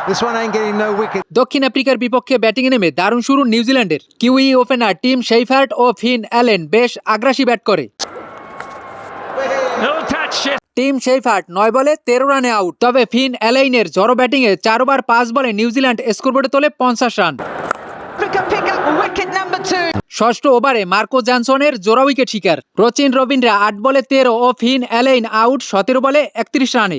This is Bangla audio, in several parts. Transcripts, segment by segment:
This one ain't getting no wicket. দক্ষিণ আফ্রিকার বিপক্ষে ব্যাটিংয়ে নেমে দারুণ শুরু নিউজিল্যান্ডের। কিউই ওপেনার টিম শেইফার্ট ও ফিন অ্যালেন বেশ আগ্রাসী ব্যাট করে। টিম শেইফার্ট 9 বলে 13 রানে আউট। তবে ফিন অ্যালেনের জড়ো ব্যাটিংয়ে 4 ওভার 5 বলে নিউজিল্যান্ড স্কোরবোর্ডে তোলে 50 রান। ষষ্ঠ ওভারে মার্কো জনসনের জোড়া উইকেট শিকার। রচিন রবিনরা 8 বলে 13 ও ফিন অ্যালেন আউট 17 বলে 31 রানে।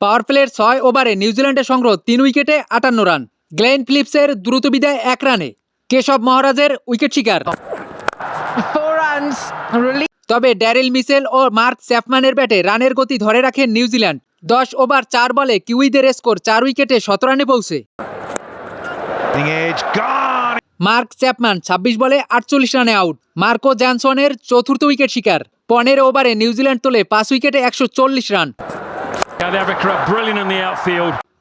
পাওয়ার প্লের 6 ওভারে নিউজিল্যান্ডের সংগ্রহ 3 উইকেটে 58 রান। গ্লেন ফিলিপসের দ্রুত বিদায় 1 রানে। কেশব মহারাজের উইকেট শিকার। তবে ড্যারিল মিচেল ও মার্ক চ্যাপম্যানের ব্যাটে রানের গতি ধরে রাখে নিউজিল্যান্ড। 10 ওভার 4 বলে কিউইদের স্কোর 4 উইকেটে 17 রানে পৌঁছে। মার্ক চ্যাপম্যান 26 বলে 48 রানে আউট। মার্কো জনসনের চতুর্থ উইকেট শিকার। 15 ওভারে নিউজিল্যান্ড তোলে 5 উইকেটে 140 রান।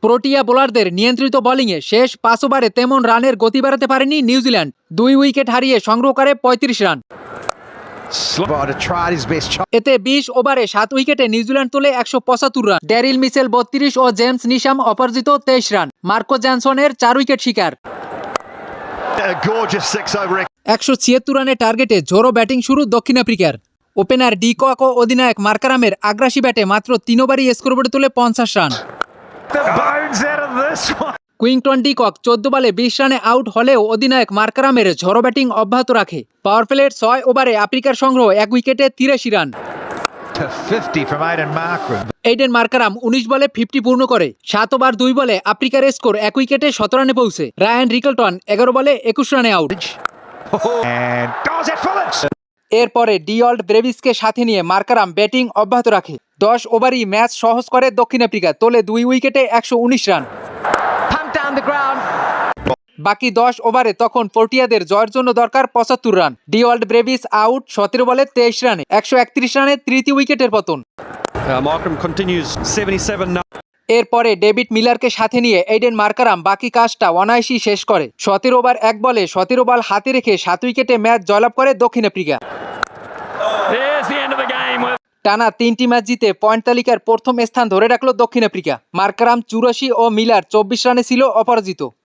প্রোটিয়া বোলারদের নিয়ন্ত্রিত বোলিংয়ে শেষ 5 ওভারে তেমন রানের গতি বাড়াতে পারেনি নিউজিল্যান্ড। 2 উইকেট হারিয়ে সংগ্রহ করে 35 রান। এতে 20 ওভারে 7 উইকেটে নিউজিল্যান্ড তোলে 175 রান। ড্যারিল মিচেল 32 ও জেমস নিশাম অপরাজিত 23 রান। মার্কো জনসনের 4 উইকেট শিকার। 176 রানের টার্গেটে ঝোড়ো ব্যাটিং শুরু দক্ষিণ আফ্রিকার। ওপেনার ডি কক ও অধিনায়ক মার্কারামের আগ্রাসী ব্যাটে মাত্র 3 ওভারই স্কোরবোর্ডে তোলে 50 রান। কুইংটন ডি কক 14 বলে 20 রানে আউট হলেও অধিনায়ক মার্কারামের ঝড়ো ব্যাটিং অব্যাহত রাখে। পাওয়ার প্লের 6 ওভারে আফ্রিকার সংগ্রহ 1 উইকেটে 83 রান। এইডেন মার্কারাম 19 বলে 50 পূর্ণ করে। 7 ওভার 2 বলে আফ্রিকার স্কোর 1 উইকেটে 17 রানে পৌঁছে। রায়ান রিকলটন 11 বলে 21 রানে আউট। এরপরে ডিওল্ড ব্রেভিসকে সাথে নিয়ে মার্কারাম ব্যাটিং অব্যাহত রাখে। 10 ওভারই ম্যাচ সহজ করে দক্ষিণ আফ্রিকা, তোলে 2 উইকেটে 119 রান। বাকি 10 ওভারে তখন প্রোটিয়াদের জয়ের জন্য দরকার 75 রান। ডিওল্ড ব্রেভিস আউট 17 বলে 23 রানে। 131 রানে তৃতীয় উইকেটের পতন। এরপরে ডেভিড মিলারকে সাথে নিয়ে এইডেন মার্কারাম বাকি কাজটা অনায়াসই শেষ করে। 17 ওভার 1 বলে 17 বল হাতে রেখে 7 উইকেটে ম্যাচ জয়লাভ করে দক্ষিণ আফ্রিকা। টানা 3টি ম্যাচ জিতে পয়েন্ট তালিকার প্রথম স্থান ধরে রাখল দক্ষিণ আফ্রিকা। মার্কারাম 84 ও মিলার 24 রানে ছিল অপরাজিত।